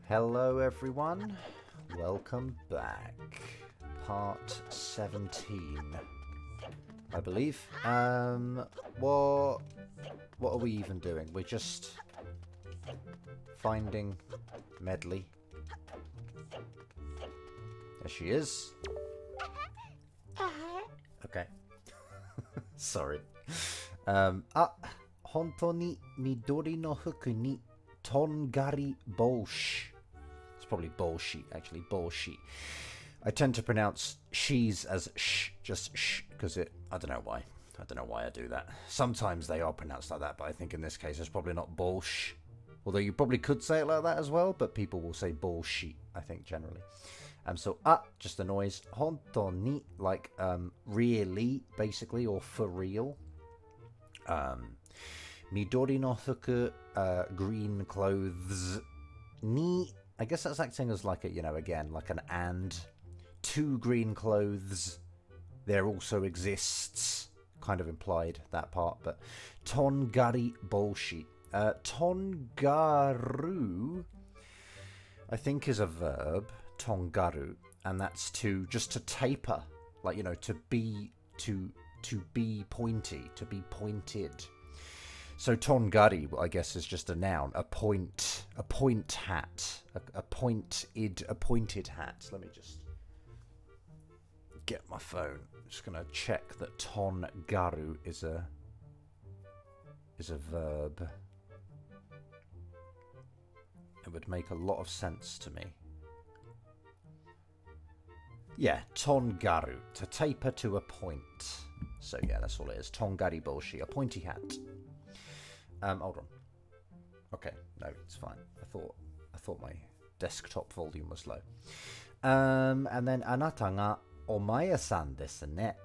Hello everyone, welcome back. Part 17, I believe. What are we even doing? We're just finding Medley. There she is. Okay. Sorry. 本当に緑の服にとんがり帽子. It's probably bullshit, actually. Bullshit. I tend to pronounce she's as sh, just sh, because I don't know why. I don't know why I do that. Sometimes they are pronounced like that, but I think in this case it's probably not bullsh. Although you probably could say it like that as well, but people will say bullshit, I think, generally. So, just the noise. 本当に, like, really, basically, or for real. Midori no fuku, green clothes. Ni, I guess that's acting as like a, again, like an and. Two green clothes. There also exists. Kind of implied, that part, but. Tongari bullshit. Tongaru, I think, is a verb. Tongaru. And that's just to taper. Like, to be pointy. To be pointed. So tongari, I guess, is just a noun, a point hat, a pointed hat. Let me just get my phone. I'm just gonna check that tongaru is a verb. It would make a lot of sense to me. Yeah, tongaru, to taper to a point. So yeah, that's all it is. Tongari bullshit, a pointy hat. Hold on. Okay, no, it's fine. I thought my desktop volume was low. And then anata ga omae-san desu ne.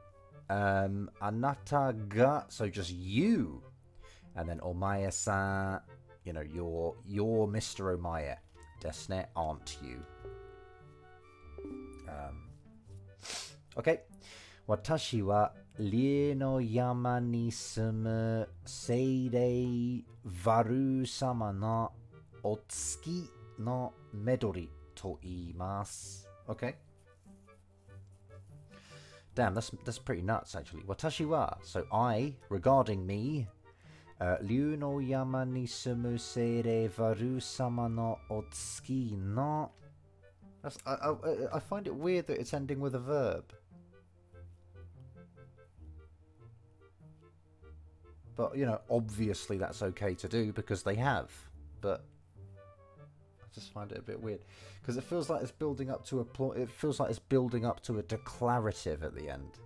Anata ga, so just you. And then omae-san, you're Mr. Omae. Desu ne, aren't you? Okay. Watashi wa rie no yama ni sumu seirei varu sama no otsuki no Midori to iimasu. Okay. Damn, that's pretty nuts, actually. Watashi wa, so I, regarding me, ryu no yama ni sumu seirei varu sama no otsuki no. I find it weird that it's ending with a verb. But, obviously that's okay to do because they have. But I just find it a bit weird. Because it feels like it's building up to a declarative at the end.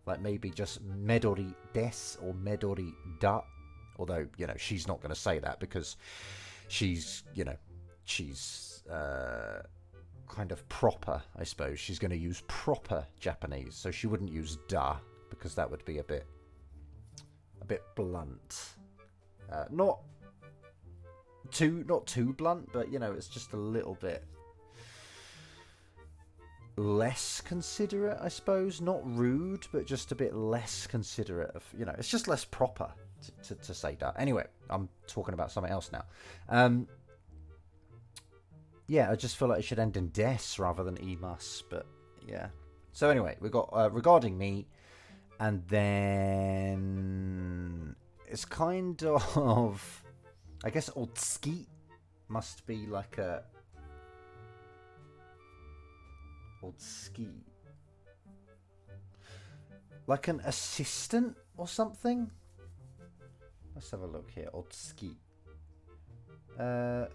Like maybe just Midori des or Midori da. Although, she's not going to say that because she's kind of proper, I suppose. She's going to use proper Japanese. So she wouldn't use da because that would be a bit blunt. Not too blunt, but it's just a little bit less considerate, I suppose. Not rude, but just a bit less considerate of, it's just less proper to say that. Anyway, I'm talking about something else now. Yeah, I just feel like it should end in des rather than imas, but yeah. So anyway, we got regarding me. And then it's kind of, I guess otsuki must be like a otsuki, like an assistant or something. Let's have a look here. Otsuki,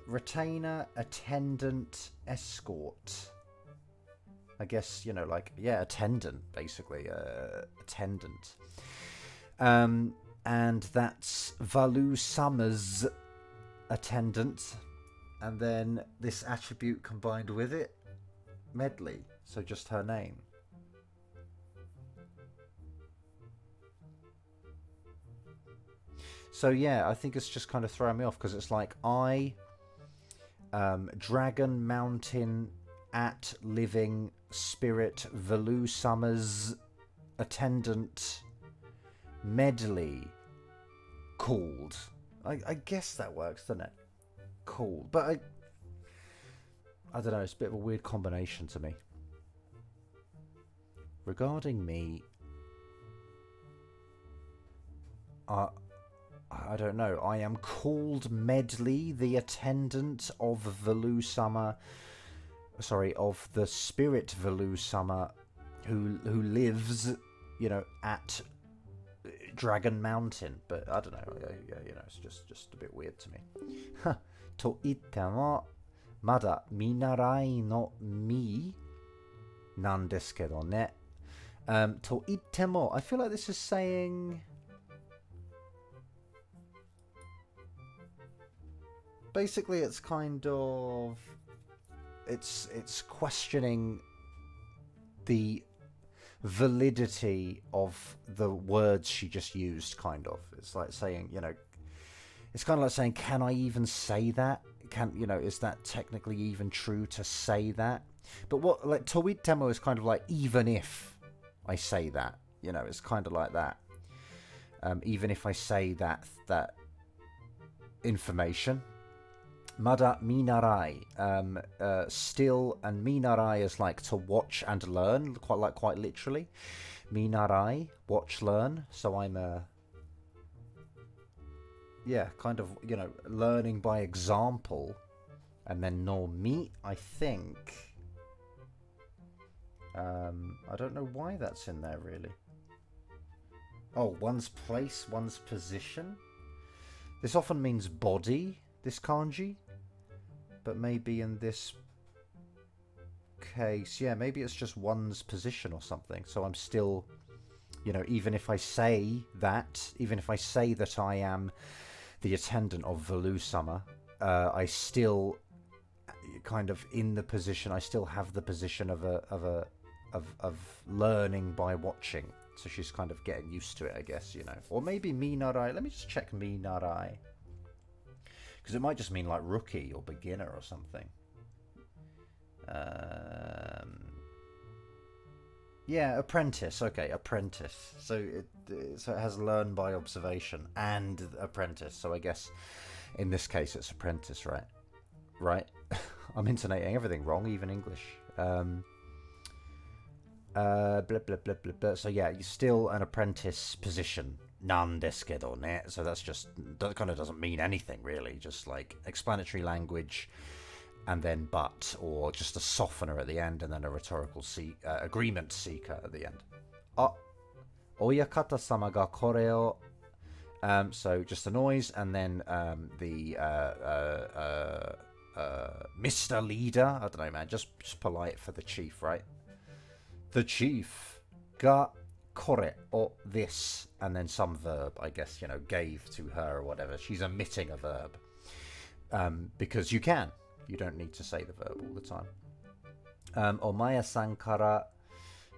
retainer, attendant, escort. I guess, attendant, basically, attendant. And that's Valu Summer's attendant. And then this attribute combined with it, Medley. So just her name. So yeah, I think it's just kind of throwing me off because it's like Dragon Mountain at living spirit Valu Summer's attendant Medley called. I guess that works, doesn't it? Called. But I don't know, it's a bit of a weird combination to me. Regarding me, I don't know. I am called Medley, the attendant of Velusama. Sorry, of the spirit Velusama, who lives, you know, at Dragon Mountain. But I don't know. You know, it's just a bit weird to me. と言ってもまだ見習いの身なんですけどね。と言っても I feel like this is saying. Basically, it's kind of it's questioning the validity of the words she just used. Kind of, it's like saying, you know, it's kind of like saying, can I even say that? Can, you know, is that technically even true to say that? But what, like, toitemo is kind of like, even if I say that, you know, it's kind of like that. Even if I say that information. Mada minarai, still, and minarai is like to watch and learn, quite literally. Minarai, watch, learn. So I'm kind of, you know, learning by example. And then no mi, I think. I don't know why that's in there really. Oh, one's place, one's position. This often means body, this kanji. But maybe in this case, yeah, maybe it's just one's position or something. So I'm still, you know, even if I say that I am the attendant of Velusama, I still kind of in the position. I still have the position of learning by watching. So she's kind of getting used to it, I guess, you know. Or maybe minarai. Let me just check minarai. Because it might just mean like rookie or beginner or something. Yeah, apprentice. Okay, apprentice. So it has learn by observation and apprentice. So I guess in this case it's apprentice, right? Right? I'm intonating everything wrong, even English. Blah, blah, blah, blah, blah. So yeah, you're still an apprentice position. Nan desu kedo ne. So that kind of doesn't mean anything really. Just like explanatory language, and then but, or just a softener at the end, and then a rhetorical agreement seeker at the end. Oyakata-sama ga kore o. So just a noise, and then the Mr. Leader. I don't know, man. Just polite for the chief, right? The chief ga kore o this, and then some verb, I guess, you know, gave to her or whatever. She's omitting a verb because you don't need to say the verb all the time. Omaya-san kara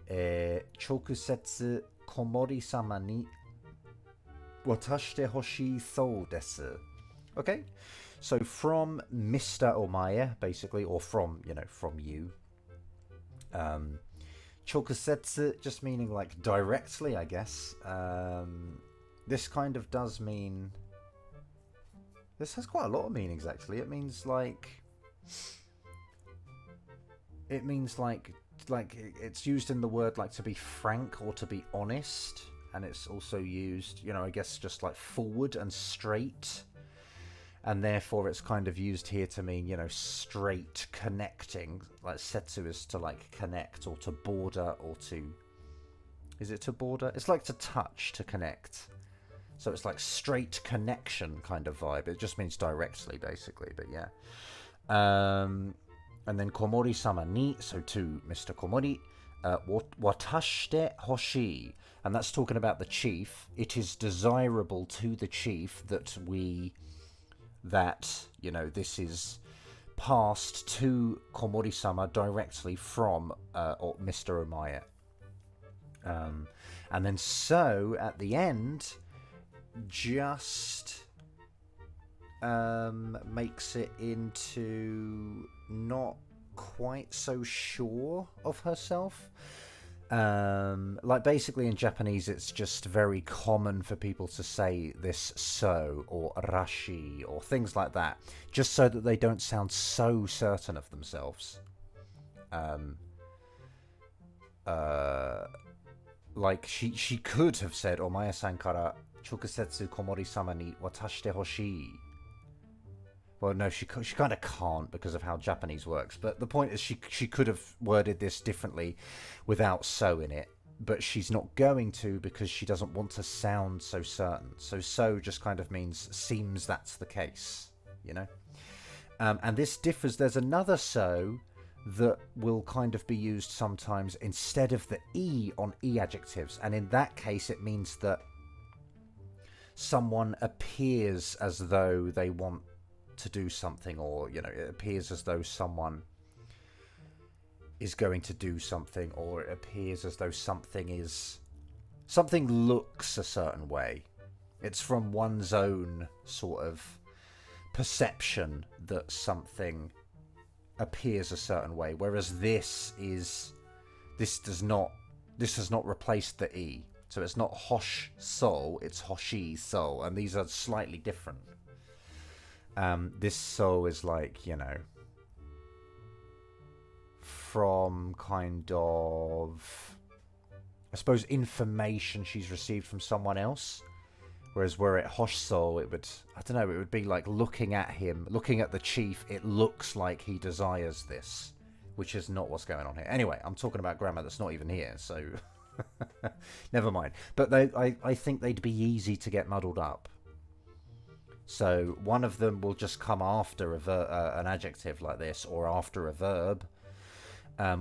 chokusetsu komori-sama ni watashite hoshii sou desu. Okay, so from Mr. Omaya, basically, or from, you know, from you. Chokusetsu, just meaning like directly, I guess. This kind of does mean... This has quite a lot of meanings, actually. It means like... it's used in the word like to be frank or to be honest. And it's also used, you know, I guess just like forward and straight. And therefore it's kind of used here to mean, you know, straight, connecting. Like setsu is to like connect or to border or to... Is it to border? It's like to touch, to connect. So it's like straight connection kind of vibe. It just means directly, basically, but yeah. And then komori-sama ni, so to Mr. Komori, watashite hoshii. And that's talking about the chief. It is desirable to the chief that you know, this is passed to Komori-sama directly from Mr. Omaya. And then so, at the end, just makes it into not quite so sure of herself. Like basically in Japanese, it's just very common for people to say this so or rashi or things like that, just so that they don't sound so certain of themselves. Like she could have said, Omaya-san kara chokusetsu komori-sama ni watashite hoshii. Well, no, she kind of can't because of how Japanese works. But the point is she could have worded this differently without so in it. But she's not going to because she doesn't want to sound so certain. So just kind of means seems that's the case, you know? And this differs. There's another so that will kind of be used sometimes instead of the E on E adjectives. And in that case, it means that someone appears as though they want to do something, or you know, it appears as though someone is going to do something, or it appears as though something looks a certain way. It's from one's own sort of perception that something appears a certain way, whereas this has not replaced the E, so it's not hosh so, it's hoshi so, and these are slightly different. This so is like, you know, from kind of, I suppose, information she's received from someone else. Whereas were it hosh so, it would, I don't know, it would be like looking at him, looking at the chief, it looks like he desires this, which is not what's going on here. Anyway, I'm talking about grammar that's not even here, so never mind. But I think they'd be easy to get muddled up. So one of them will just come after an adjective like this, or after a verb,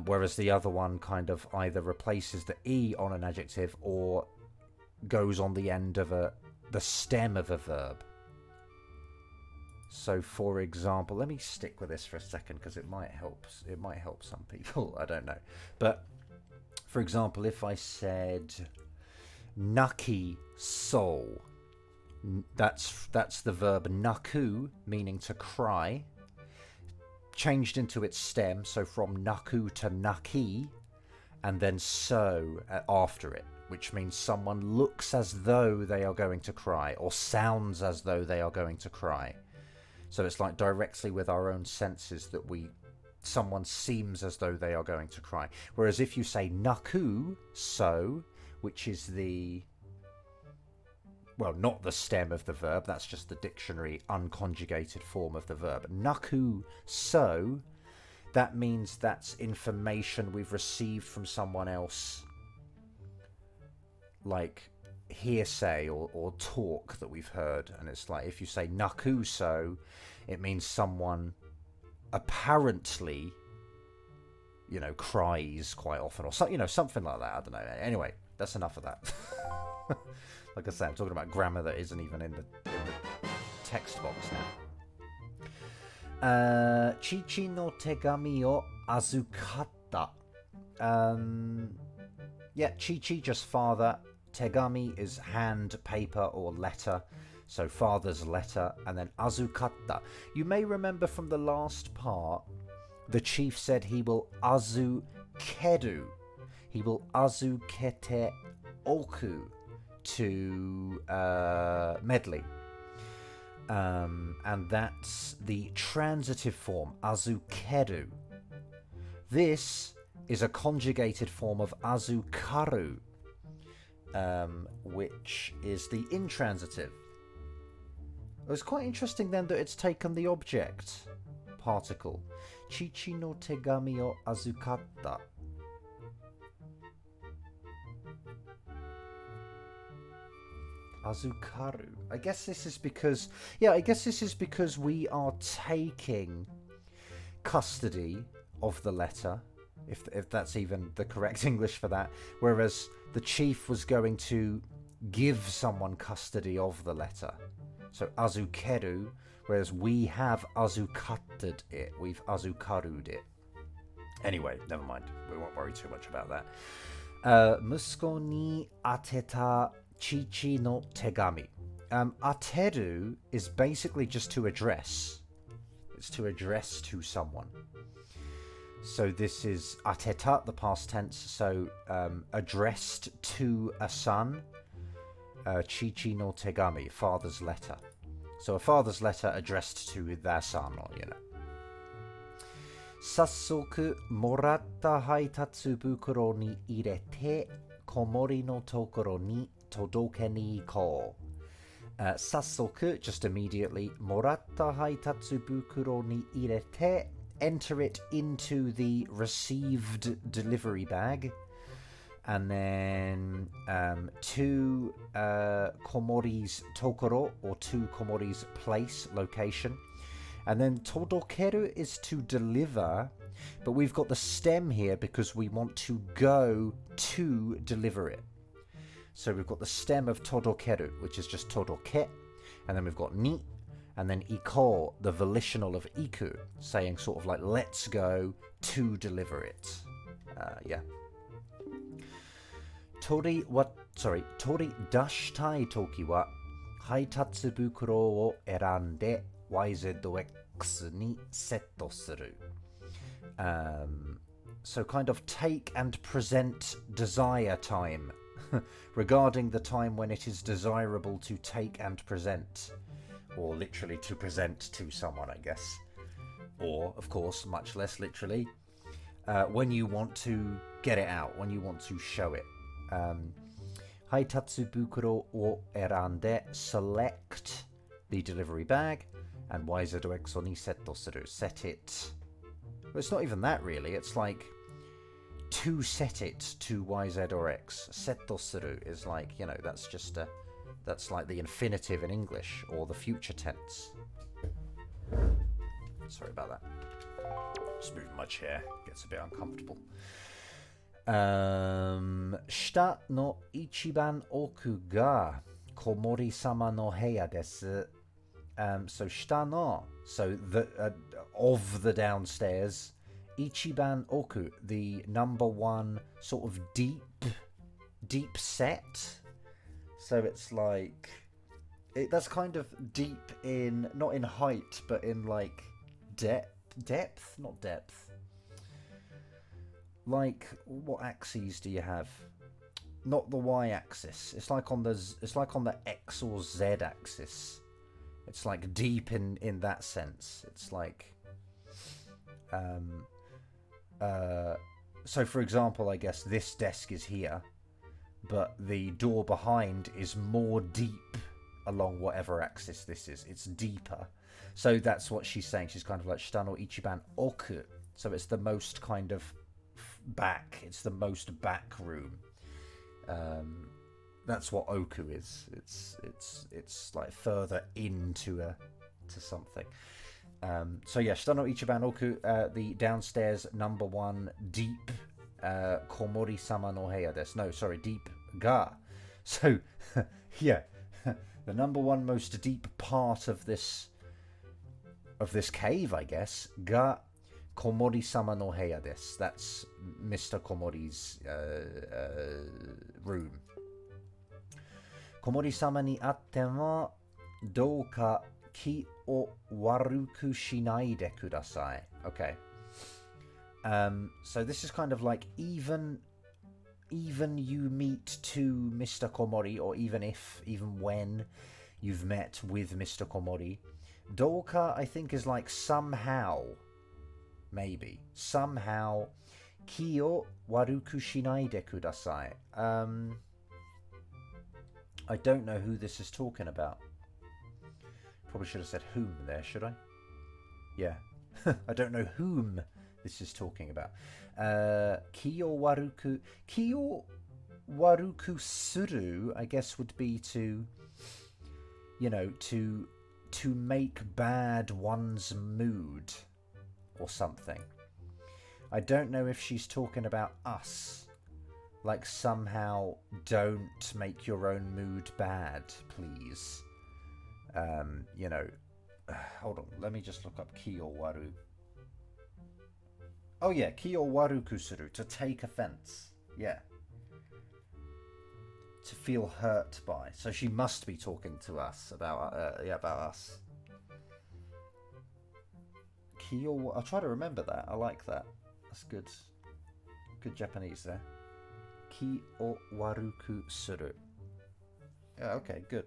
whereas the other one kind of either replaces the E on an adjective or goes on the end of the stem of a verb. So for example, let me stick with this for a second because it might help some people. I don't know. But for example, if I said naki so, that's the verb naku, meaning to cry, changed into its stem, so from naku to naki, and then so after it, which means someone looks as though they are going to cry, or sounds as though they are going to cry. So it's like directly with our own senses that someone seems as though they are going to cry. Whereas if you say naku so, which is not the stem of the verb, that's just the dictionary unconjugated form of the verb. Naku so, that means that's information we've received from someone else, like hearsay or talk that we've heard. And it's like, if you say naku so, it means someone apparently, you know, cries quite often, or something, you know, something like that. I don't know. Anyway, that's enough of that. Like I say, I'm talking about grammar that isn't even in the text box now. Chichi no tegami o azukatta. Yeah, chichi, just father. Tegami is hand, paper, or letter. So father's letter. And then azukatta. You may remember from the last part, the chief said he will azukeru. He will azukete oku to medley. And that's the transitive form, azukeru. This is a conjugated form of azukaru, which is the intransitive. It was quite interesting then that it's taken the object particle. Chichi no tegami o azukatta. Azukaru. I guess this is because we are taking custody of the letter, if that's even the correct English for that, whereas the chief was going to give someone custody of the letter. So azukeru, whereas we have azukatted it, we've azukaru'd it. Anyway, never mind, we won't worry too much about that. Musuko ni ateta chichi no tegami. Ateru is basically just to address. It's to address to someone. So this is ateta, the past tense, so addressed to a son. Chichi no tegami, father's letter. So a father's letter addressed to their son, or, you know. Sassoku moratta haitatsu bukuro ni irete komori no tokoro ni todoke ni iko. Sassoku, just immediately. Moratta haitatsu bukuro ni irete, enter it into the received delivery bag. And then to komori's tokoro, or to komori's place, location. And then todokeru is to deliver, but we've got the stem here because we want to go to deliver it. So we've got the stem of todokeru, which is just todoke, and then we've got ni, and then iko, the volitional of iku, saying sort of like let's go to deliver it. Yeah. Tori dashitai toki wa haitatsu bukuro o erande YZX ni setto suru. So kind of take and present desire time. Regarding the time when it is desirable to take and present. Or literally to present to someone, I guess. Or, of course, much less literally, when you want to get it out, when you want to show it. Haitatsu bukuro o erande, select the delivery bag, and YZX ni setto suru, set it. Well, it's not even that really, it's like to set it to YZ or X. Setto suru is like, you know, that's just that's like the infinitive in English, or the future tense. Sorry about that. Just moving my chair, gets a bit uncomfortable. Shita no ichiban oku ga komori-sama no heya desu. So shita no, so the of the downstairs. Ichiban oku, the number one sort of deep set. So it's like that's kind of deep in, not in height, but in like depth, not depth. Like, what axes do you have? Not the y-axis. It's like on the x or z axis. It's like deep in that sense. It's like, so for example, I guess this desk is here, but the door behind is more deep along whatever axis this is. It's deeper. So that's what she's saying. She's kind of like shita no ichiban oku. So it's the most kind of back. It's the most back room. That's what oku is. It's like further into to something. So yeah, shita no ichiban oku, the downstairs number one deep komori-sama no heya desu. No, sorry, deep ga. So yeah, the number one most deep part of this cave, I guess, ga komori-sama no heya desu. That's Mr. Komori's room. Komori-sama ni atte wa douka ki o waruku shinai de kudasai. Okay. So this is kind of like even you meet to Mr. Komori, or even when you've met with Mr. Komori. Douka, I think, is like somehow, maybe. Somehow, ki o waruku shinai de kudasai. I don't know who this is talking about. Probably should have said whom there, should I? Yeah. I don't know whom this is talking about. Ki o waruku suru, I guess, would be to, you know, to make bad one's mood or something. I don't know if she's talking about us. Like, somehow don't make your own mood bad, please. You know, hold on, let me just look up ki o waru. Oh yeah, ki o waruku suru, to take offense. Yeah. To feel hurt by. So she must be talking to us about us. Ki o, I'll try to remember that. I like that. That's good. Good Japanese there. Ki o waruku suru. Yeah, okay, good.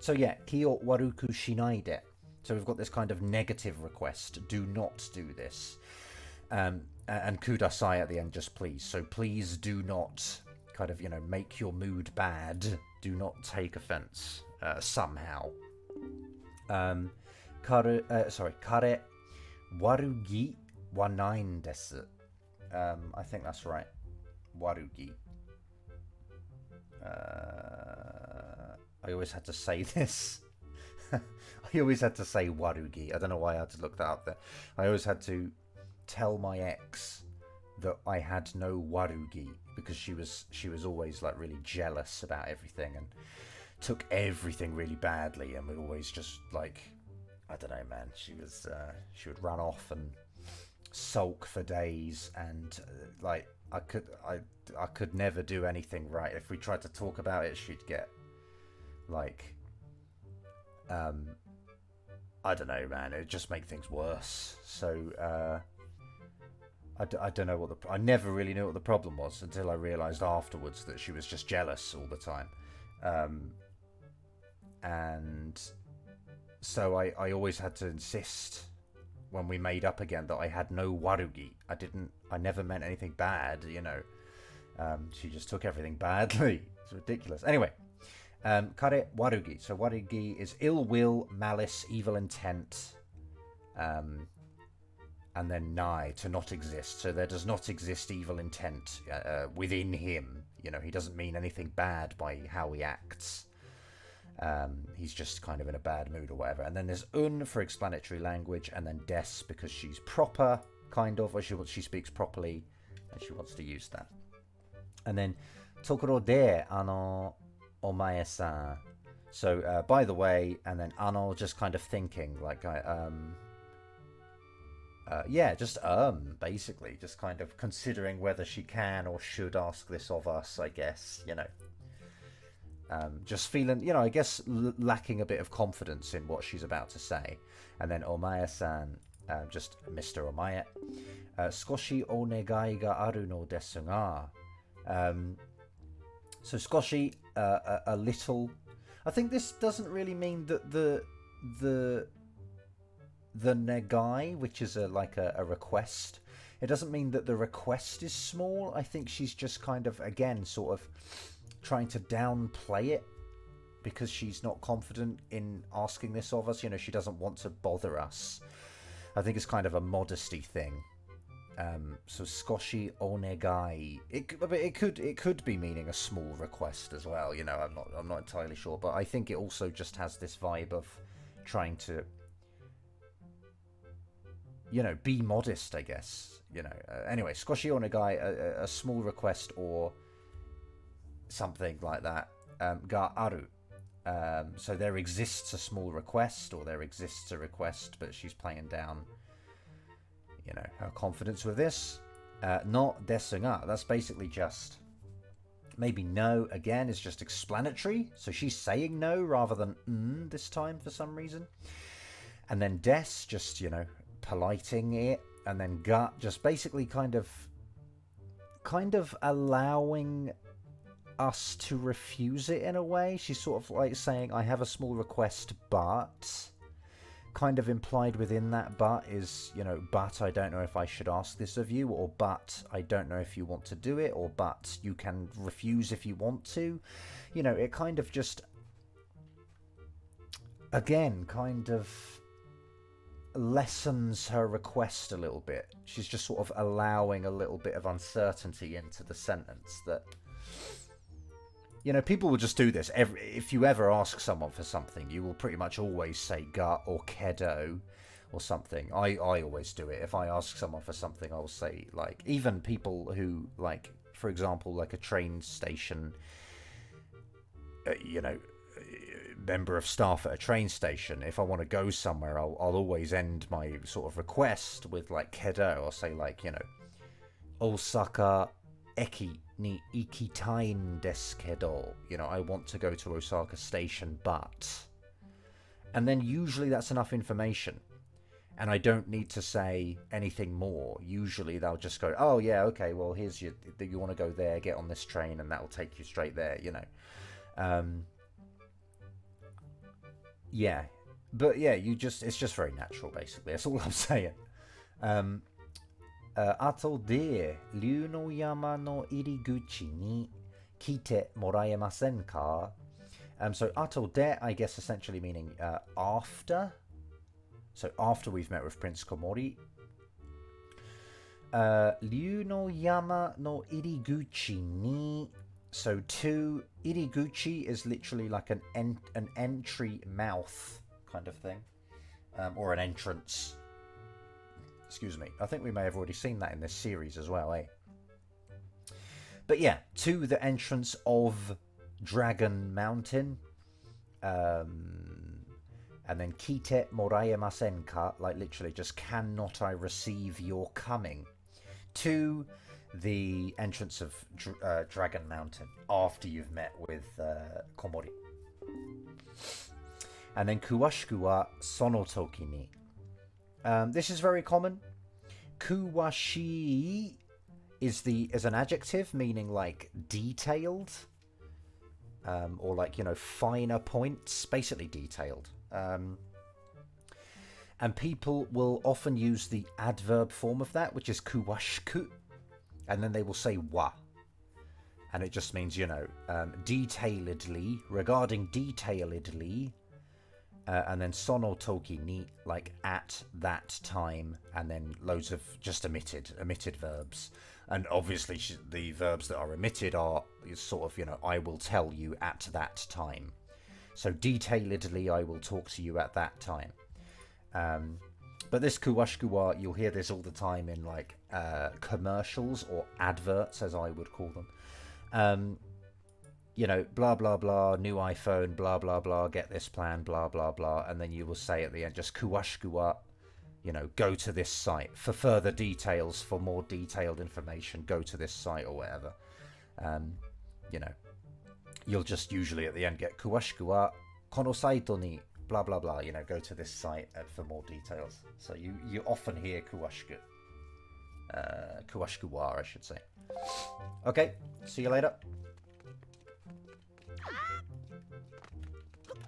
So yeah, ki o waruku shinai de. So we've got this kind of negative request. Do not do this. And kudasai at the end, just please. So please do not kind of, make your mood bad. Do not take offense somehow. Kare warugi wa nain desu. I think that's right. Warugi. I always had to say this. I always had to say warugi. I don't know why I had to look that up there. I always had to tell my ex that I had no warugi because she was always like really jealous about everything and took everything really badly and would always just like, I don't know, man. She would run off and sulk for days and like I could never do anything right. If we tried to talk about it, she'd get like I don't know, man. It'd just make things worse. So I don't know what I never really knew what the problem was until I realised afterwards that she was just jealous all the time. And so I always had to insist when we made up again that I had no warugi. I never meant anything bad, She just took everything badly. It's ridiculous. Anyway, kare warugi. So warugi is ill will, malice, evil intent. And then nai, to not exist. So there does not exist evil intent within him. He doesn't mean anything bad by how he acts. He's just kind of in a bad mood or whatever. And then there's for explanatory language, and then des because she's proper, kind of, or she speaks properly, and she wants to use that. And then tokoro de omae-san. So by the way, and then just kind of thinking like basically just kind of considering whether she can or should ask this of us, I guess, just feeling, I guess lacking a bit of confidence in what she's about to say. And then omae-san, just Mr. Omae, skoshi onegai ga aru no desu ga. So skoshi, a little. I think this doesn't really mean that the negai, which is a request, it doesn't mean that the request is small. I think she's just kind of, again, sort of trying to downplay it because she's not confident in asking this of us. She doesn't want to bother us. I think it's kind of a modesty thing. So skoshi onegai, it could be meaning a small request as well. I'm not entirely sure, but I think it also just has this vibe of trying to be modest, I guess. Anyway, skoshi onegai, a small request or something like that. Ga aru. So there exists a small request, or there exists a request, but she's playing down, her confidence with this. No desu ga. That's basically just maybe no. Again, is just explanatory. So she's saying no rather than this time for some reason. And then des, just politing it, and then ga, just basically kind of allowing us to refuse it in a way. She's sort of like saying, I have a small request, but kind of implied within that but is, but I don't know if I should ask this of you, or but I don't know if you want to do it, or but you can refuse if you want to. It kind of just, again, kind of lessens her request a little bit. She's just sort of allowing a little bit of uncertainty into the sentence that, people will just do this. If you ever ask someone for something, you will pretty much always say ga or kedo or something. I always do it. If I ask someone for something, I'll say, like, even people who, like, for example, like a train station, member of staff at a train station, if I want to go somewhere, I'll always end my sort of request with, like, kedo. I'll say, like, Osaka eki ni ikitai desu kedo. I want to go to Osaka station, but... And then usually that's enough information. and I don't need to say anything more. Usually they'll just go, oh yeah, okay, well here's you want to go there, get on this train, and that will take you straight there, you know. Yeah, but yeah, it's just very natural, basically. That's all I'm saying. Ato de ryu no yama no iriguchi ni kite moraemasen ka? So ato de, I guess, essentially meaning after. So after we've met with Prince Komori. Ryu no yama no iriguchi ni. So to iriguchi is literally like an entry mouth kind of thing, or an entrance. Excuse me. I think we may have already seen that in this series as well, eh? But yeah, to the entrance of Dragon Mountain. And then kite moraemasen ka, like literally just cannot I receive your coming, to the entrance of Dragon Mountain after you've met with Komori. And then kuwashiku wa sono toki ni. This is very common. Kuwashi is an adjective meaning like detailed, or like, you know, finer points, basically detailed. And people will often use the adverb form of that, which is kuwashiku, and then they will say wa, and it just means, you know, detailedly, regarding detailedly, and then sono toki ni, like at that time, and then loads of just omitted verbs. And obviously the verbs that are omitted are sort of, you know, I will tell you at that time. So detailedly, I will talk to you at that time. But this kuwashiku wa, you'll hear this all the time in like commercials or adverts, as I would call them. You know, blah, blah, blah, new iPhone, blah, blah, blah, get this plan, blah, blah, blah. And then you will say at the end, just kuwashiku wa, you know, go to this site. For further details, for more detailed information, go to this site or whatever. You know. You'll just usually at the end get kuwashiku wa kono saito ni blah blah blah, you know, go to this site for more details. So you often hear kuwashiku wa, I should say. Okay, see you later.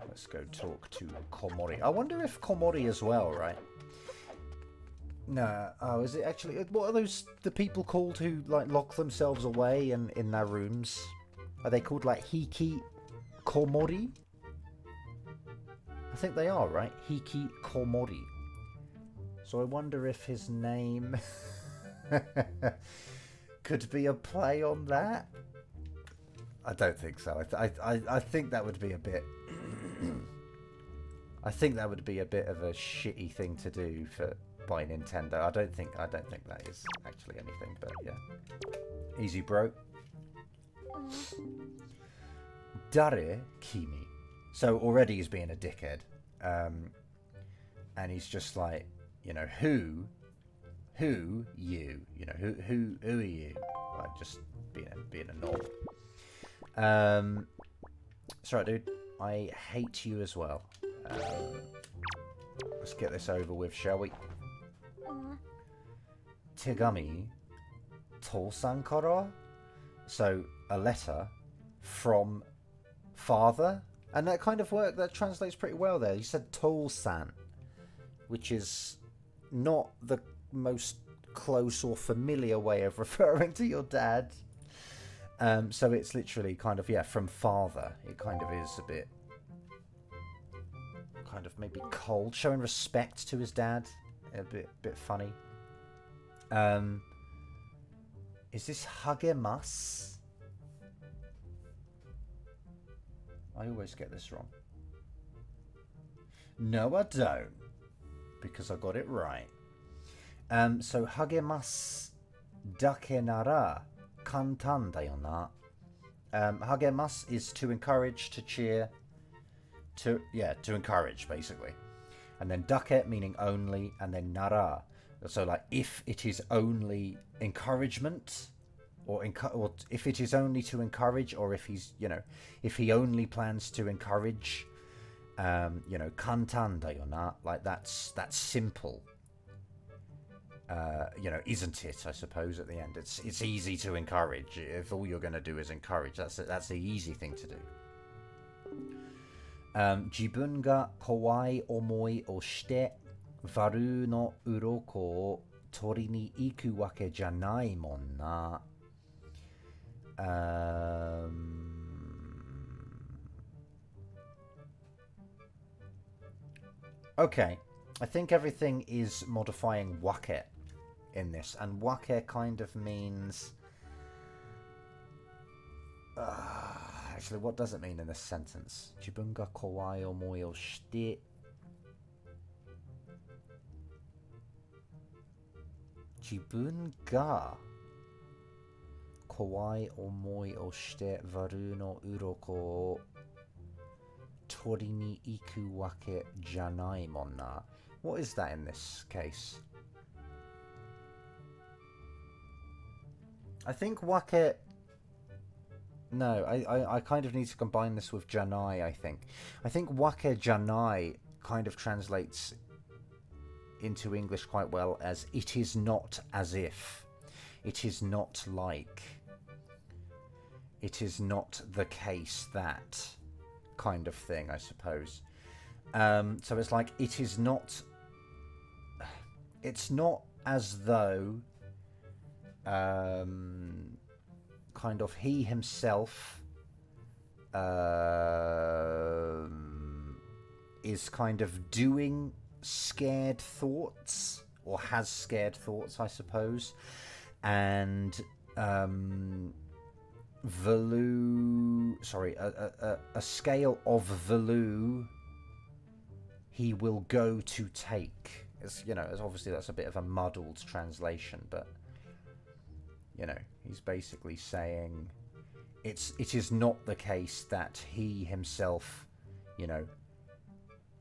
Let's go talk to Komori. I wonder if Komori as well, right? No, oh, is it actually? What are those the people called who like lock themselves away in their rooms? Are they called like Hiki Komori? I think they are, right? Hiki Komori. So I wonder if his name could be a play on that. I don't think so. I think that would be a bit. I think that would be a bit of a shitty thing to do by Nintendo. I don't think that is actually anything. But yeah, easy, bro. Dare kimi. So already he's being a dickhead, and he's just like, you know, who you, you know, who are you? Like just being a knob. Sorry, dude. I hate you as well. Let's get this over with, shall we? Tegami Tosan kara. So a letter from father, and that kind of that translates pretty well there. You said Tosan, which is not the most close or familiar way of referring to your dad. So it's literally kind of, yeah, from father. It kind of is a bit kind of maybe cold, showing respect to his dad. A bit funny. Is this hagemasu? I always get this wrong. No, I don't, because I got it right. So hagemasu dake nara kantan da yo na. Hagemasu is to encourage, to cheer, to encourage basically. And then dake meaning only, and then nara. So like if it is only encouragement, or if it is only to encourage, or if he's, you know, if he only plans to encourage, you know, kantan da yo na, like that's simple. you know, isn't it? I suppose at the end, it's easy to encourage. If all you're going to do is encourage, that's the easy thing to do. 自分が怖い思いをしてバルーの鱗を取りに行くわけじゃないもんな。Okay, I think everything is modifying wake in this, and wake kind of means... actually, what does it mean in this sentence? 自分が怖い思いをして自分が怖い思いをしてバルーの鱗を取りに行くわけじゃないもんな。What is that in this case? I think wake... No, I kind of need to combine this with janai, I think. I think wake janai kind of translates into English quite well as it is not as if. It is not like. It is not the case that kind of thing, I suppose. So it's like it is not... It's not as though... kind of he himself is kind of doing scared thoughts, or has scared thoughts, I suppose, and a scale of value he will go to take. It's, you know, it's obviously that's a bit of a muddled translation, but you know, he's basically saying it is not the case that he himself, you know,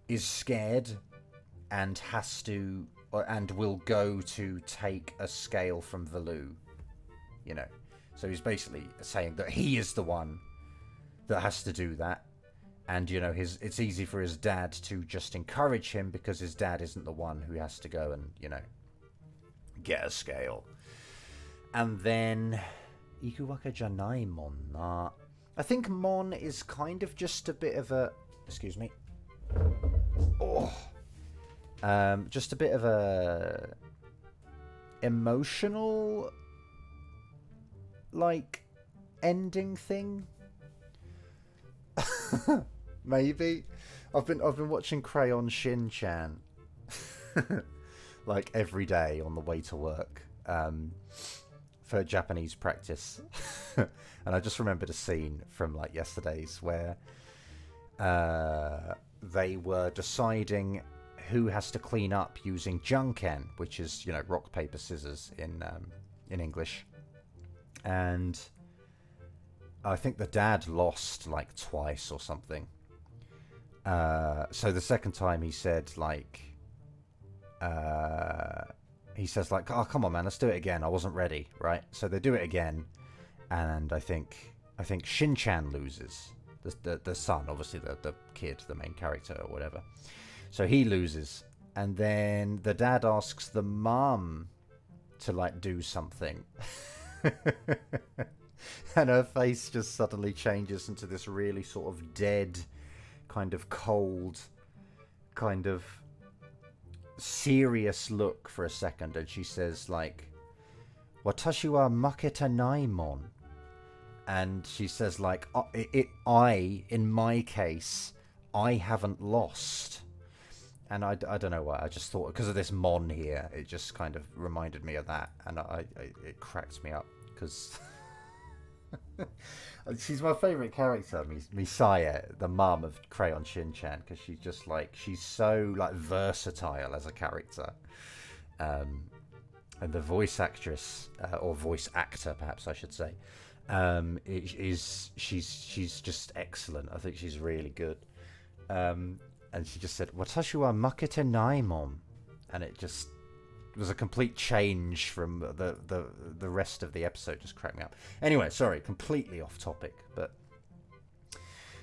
is scared and has to, and will go to take a scale from Valoo, you know. So he's basically saying that he is the one that has to do that. And, you know, it's easy for his dad to just encourage him because his dad isn't the one who has to go and, you know, get a scale. And then, Ikuwaka janai mon na. I think mon is kind of just a bit of a... Excuse me. Oh. Just a bit of a... emotional... like, ending thing. Maybe. I've been watching Crayon Shin-chan. like, every day on the way to work. For Japanese practice. And I just remembered a scene from like yesterday's where they were deciding who has to clean up using junken, which is, you know, rock, paper, scissors in English. And I think the dad lost like twice or something. So the second time he said like he says like, oh, come on, man, let's do it again. I wasn't ready, right? So they do it again, and I think Shin-chan loses. The son, obviously the kid, the main character or whatever. So he loses, and then the dad asks the mum to like do something, and her face just suddenly changes into this really sort of dead, kind of cold, kind of serious look for a second, and she says like, "Watashi wa maketa nai mon," and she says like, in my case, I haven't lost. And I don't know why, I just thought because of this mon here, it just kind of reminded me of that, and it cracked me up because she's my favourite character, Misaya, the mum of Crayon Shin-chan, because she's just like, she's so like versatile as a character, and the voice actress or voice actor, perhaps I should say, she's just excellent. I think she's really good. And she just said, "Watashi wa makete nai mon," and it just was a complete change from the rest of the episode. Just cracked me up. Anyway, sorry, completely off topic, but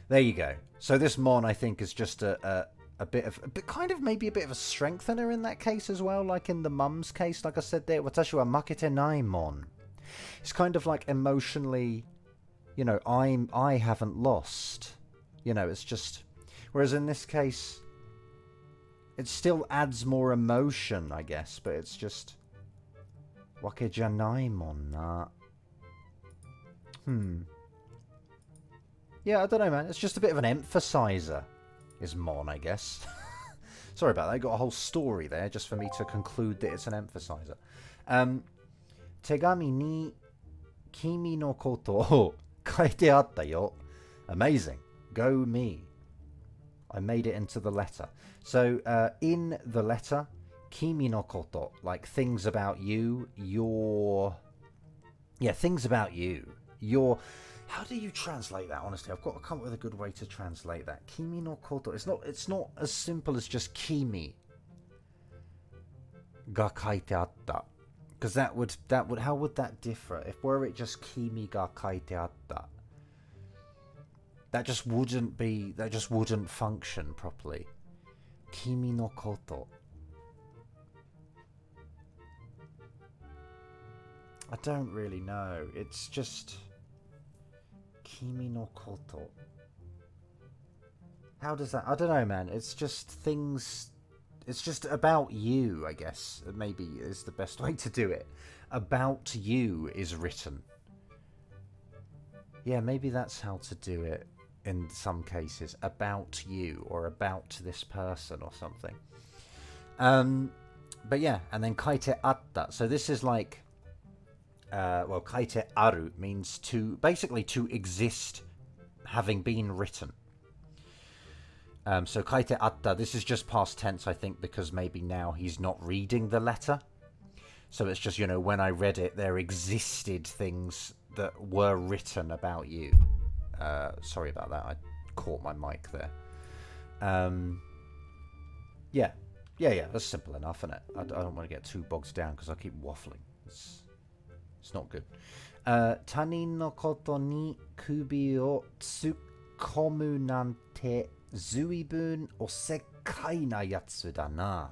there you go. So this mon, I think, is just a kind of maybe a bit of a strengthener in that case as well, like in the mum's case, like I said there, watashi wa makete nai mon. It's kind of like emotionally, you know, I haven't lost. You know, it's just, whereas in this case, it still adds more emotion, I guess, but it's just wake janai mon na. Yeah, I don't know, man. It's just a bit of an emphasizer. Is mon, I guess. Sorry about that. I got a whole story there just for me to conclude that it's an emphasizer. Tegami ni kimi no koto o kaite atta yo. Amazing. Go me. I made it into the letter. So, in the letter, kimi no koto, like things about you, things about you. How do you translate that, honestly? I've got to come up with a good way to translate that. Kimi no koto. It's not as simple as just kimi ga kaite atta. Because that would how would that differ? If were it just kimi ga kaite atta? That just wouldn't function properly. Kimi no koto. I don't really know. It's just Kimi no koto. How does that... I don't know, man. It's just things... It's just about you, I guess. Maybe is the best way to do it. About you is written. Yeah, maybe that's how to do it in some cases. About you or about this person or something. But yeah, and then kaite atta. So this is like... kaite aru means basically to exist, having been written. So kaite atta, this is just past tense, I think, because maybe now he's not reading the letter. So it's just, you know, when I read it, there existed things that were written about you. Sorry about that, I caught my mic there. Yeah, that's simple enough, isn't it? I don't want to get too bogged down because I keep waffling. It's not good. Tanin no koto ni kubi o tsukomu nante zuibun osekai na yatsu da na.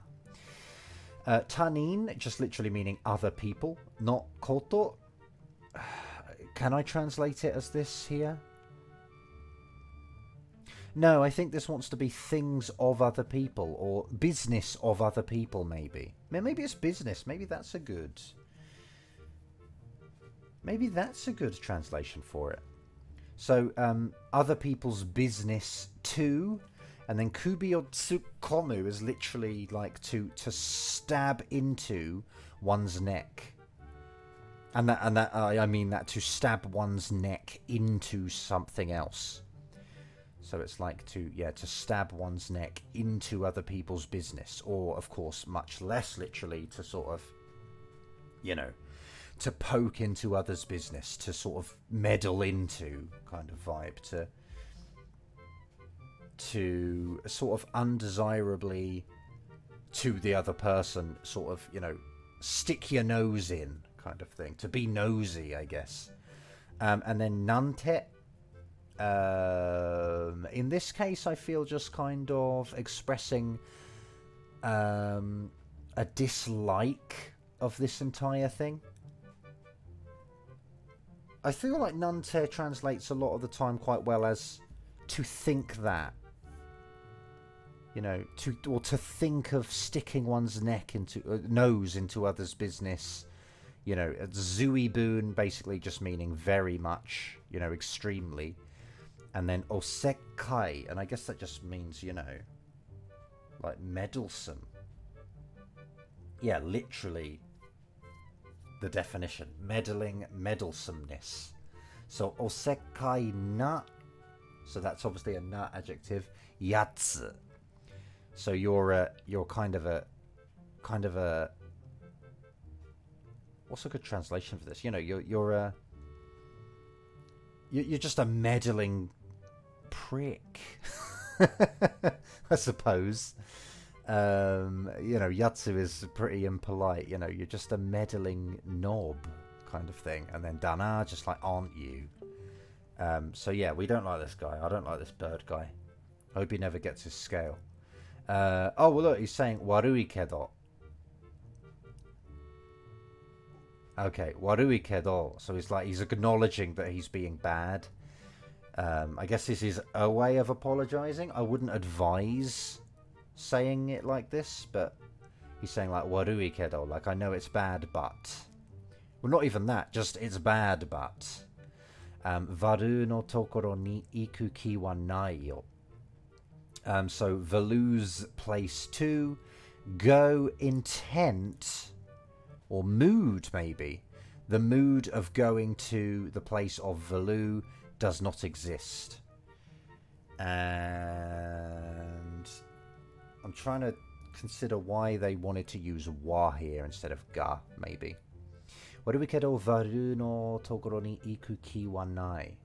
Tanin, just literally meaning other people, not koto. Can I translate it as this here? No, I think this wants to be things of other people, or business of other people, maybe. Maybe it's business. Maybe that's a good... Maybe that's a good translation for it. So, other people's business too, and then kubi o tsukomu is literally like to stab into one's neck. And that I mean that to stab one's neck into something else. So it's like to stab one's neck into other people's business, or of course much less literally to sort of, you know, to poke into others' business, to sort of meddle into kind of vibe, to sort of undesirably to the other person, sort of, you know, stick your nose in kind of thing, to be nosy, I guess. And then nante, in this case, I feel just kind of expressing a dislike of this entire thing. I feel like nante translates a lot of the time quite well as to think that. You know, to think of sticking one's nose into others' business. You know, zuibun basically just meaning very much, you know, extremely. And then osekai, and I guess that just means, you know, like meddlesome. Yeah, literally the definition. Meddling, meddlesomeness. So osekai na, so that's obviously a na adjective. Yatsu. So you're kind of a what's a good translation for this? You know, you're just a meddling prick, I suppose. You know, yatsu is pretty impolite. You know, you're just a meddling knob kind of thing. And then dana, just like, aren't you? So yeah, we don't like this guy. I don't like this bird guy. I hope he never gets his scale. Oh, well, look, he's saying warui kedo. Okay, warui kedo. So he's acknowledging that he's being bad. I guess this is a way of apologizing. I wouldn't advise saying it like this, but he's saying like warui kedo, like I know it's bad, but well, not even that, just it's bad, but varu no tokoro ni iku ki wa nai yo. So Valu's place to go intent or mood maybe. The mood of going to the place of Valu does not exist. And I'm trying to consider why they wanted to use wa here instead of ga, maybe. Warui kedo varu no tokoro ni iku ki wa nai.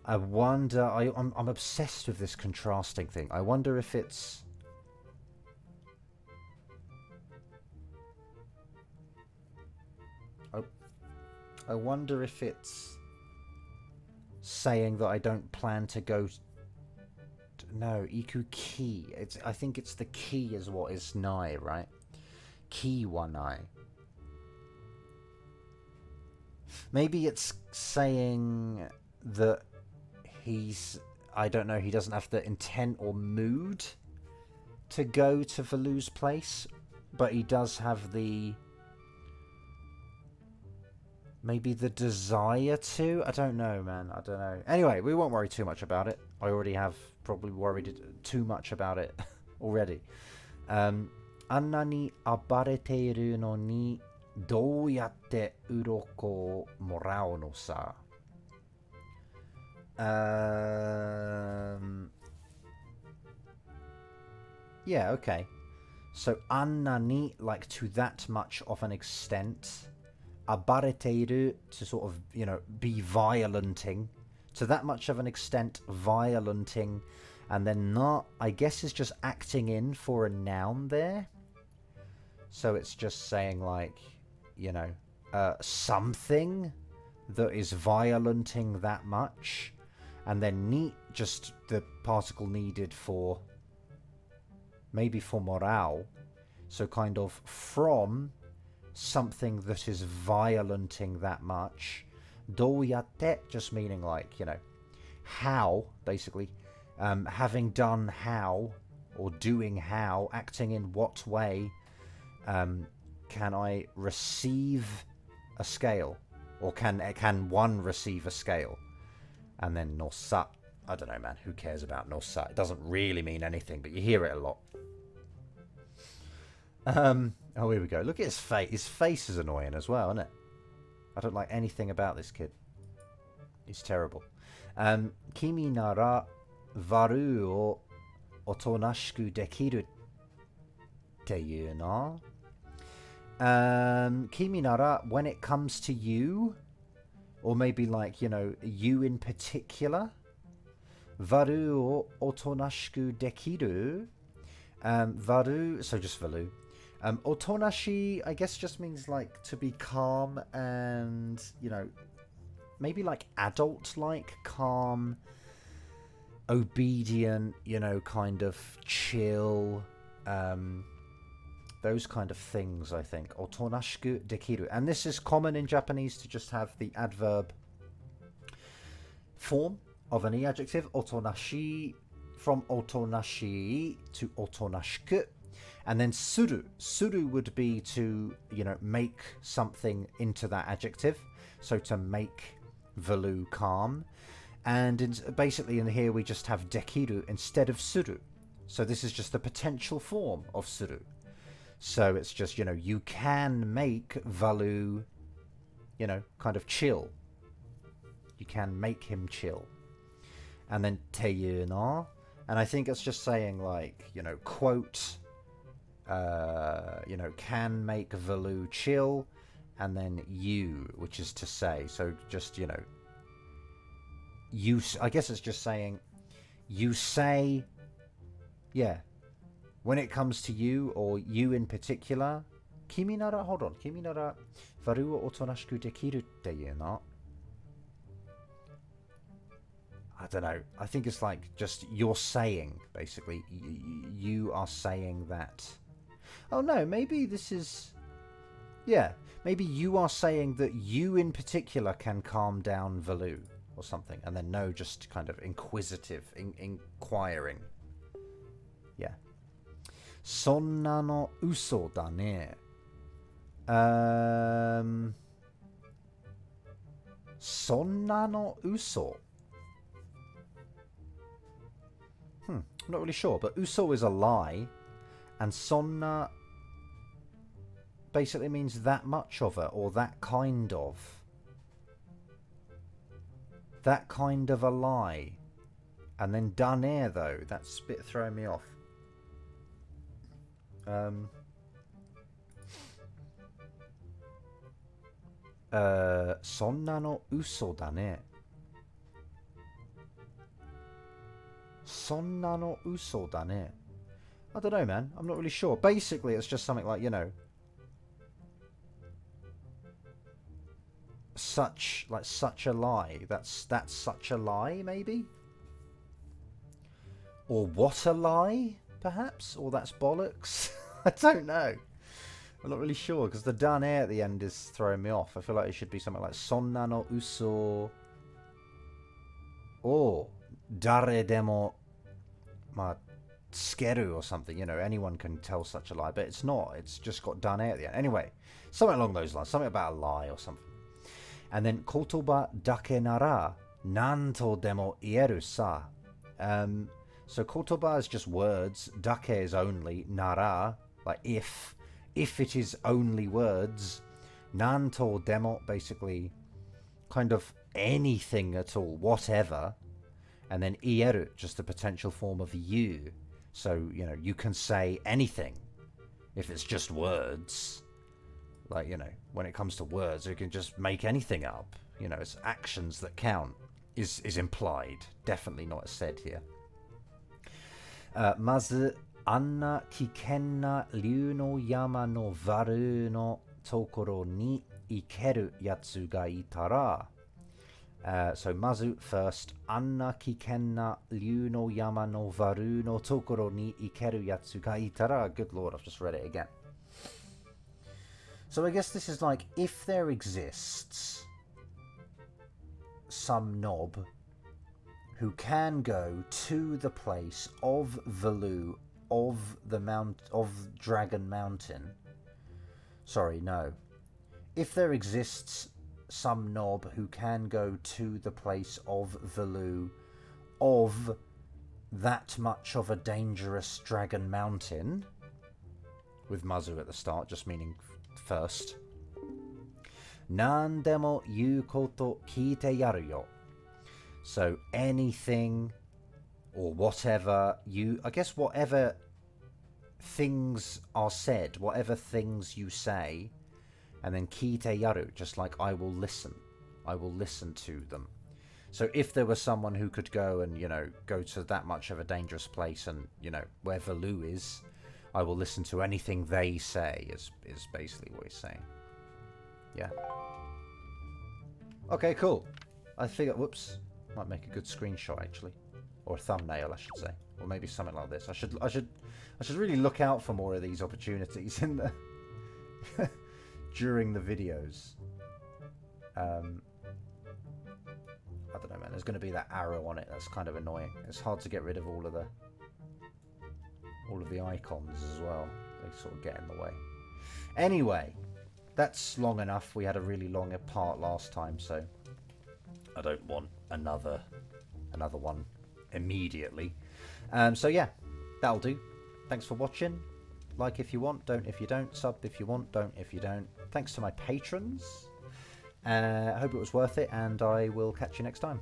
I wonder, I'm obsessed with this contrasting thing. I wonder if it's... I wonder if it's saying that I don't plan to go... No, iku ki. I think it's the ki is what is nai, right? Ki wa nai. Maybe it's saying that he's... I don't know, he doesn't have the intent or mood to go to Valu's place, but he does have the... maybe the desire to? I don't know, man. I don't know. Anyway, we won't worry too much about it. I already have probably worried too much about it already. Anna ni abareteiru no ni dou yatte uroko o morau no sa? Yeah, okay. So anna ni, like to that much of an extent. Abareteiru, to sort of, you know, be violenting. To that much of an extent, violenting. And then na, I guess, is just acting in for a noun there. So it's just saying, like, you know, something that is violenting that much. And then ni, just the particle needed for, maybe for morale. So kind of from something that is violenting that much. Douyate, just meaning like, you know, how, basically. Having done how, or doing how, acting in what way, can I receive a scale? Or can one receive a scale? And then nosa, I don't know, man, who cares about nosa? It doesn't really mean anything, but you hear it a lot. Oh, here we go. Look at his face. His face is annoying as well, isn't it? I don't like anything about this kid. He's terrible. Kimi nara varu o otonashiku dekiru teiyu na. Kimi nara, when it comes to you, or maybe like, you know, you in particular. Varu o otonashiku dekiru. Varu, so just valu. Otonashi, I guess, just means like to be calm and, you know, maybe like adult-like, calm, obedient, you know, kind of chill, those kind of things, I think. Otonashiku dekiru. And this is common in Japanese to just have the adverb form of an adjective, otonashi, from otonashi to otonashiku. And then suru. Suru would be to, you know, make something into that adjective. So to make Valu calm. And basically in here we just have dekiru instead of suru. So this is just the potential form of suru. So it's just, you know, you can make Valu, you know, kind of chill. You can make him chill. And then teiyu na. And I think it's just saying like, you know, quote... you know, can make Valu chill, and then you, which is to say, so just, you know, you, I guess it's just saying, you say, yeah, when it comes to you, or you in particular, kimi nara, hold on, kimi nara, Varu o otonashiku dekiru teiyu na. I don't know. I think it's like just you're saying, basically. You are saying that. Oh no, maybe this is... Yeah, maybe you are saying that you in particular can calm down Valoo or something. And then no, just kind of inquisitive, inquiring. Yeah. Sonna no uso da ne. Sonna no uso. I'm not really sure, but uso is a lie, and sonna basically means that much of it, or that kind of. That kind of a lie. And then dane, though, that's a bit throwing me off. Sonna no uso da ne. Sonna no uso da ne. I don't know, man. I'm not really sure. Basically, it's just something like, you know, such a lie. That's such a lie, maybe? Or what a lie, perhaps? Or that's bollocks? I don't know. I'm not really sure, because the dane at the end is throwing me off. I feel like it should be something like sonna no uso. Or dare demo skeru or something. You know, anyone can tell such a lie, but it's not. It's just got dane at the end. Anyway, something along those lines. Something about a lie or something. And then kotoba dake nara nanto demo ieru sa. So kotoba is just words. Dake is only. Nara, like if it is only words. Nanto demo, basically kind of anything at all, whatever. And then ieru, just a potential form of you. So, you know, you can say anything if it's just words. Like, you know, when it comes to words, you can just make anything up. You know, it's actions that count is implied. Definitely not said here. Mazu, anna kikenna ryu no yama no varu no tokoro ni ikeru yatsu ga itara. So mazu first. Anna kikenna ryu no yama no varu no tokoro ni ikeru yatsu ga itara. Good lord, I've just read it again. So I guess this is like, if there exists some knob who can go to the place of Valoo, of the Dragon Mountain. Sorry, no. If there exists some knob who can go to the place of Valoo, of that much of a dangerous Dragon Mountain, with Mazu at the start, just meaning first. Nandemo yu koto kiite yaru yo. So anything or whatever you, I guess whatever things are said, whatever things you say, and then kiite yaru, just like I will listen to them. So if there was someone who could go and, you know, go to that much of a dangerous place and, you know, where Valoo is, I will listen to anything they say, is basically what he's saying. Yeah. Okay, cool. I figure, whoops, might make a good screenshot actually, or a thumbnail, I should say, or maybe something like this. I should really look out for more of these opportunities in the during the videos. I don't know, man. There's going to be that arrow on it. That's kind of annoying. It's hard to get rid of all of the icons as well. They sort of get in the way. Anyway, that's long enough. We had a really long part last time, so I don't want another one immediately. So yeah, that'll do. Thanks for watching. Like if you want, don't if you don't. Sub if you want, don't if you don't. Thanks to my patrons. I hope it was worth it, and I will catch you next time.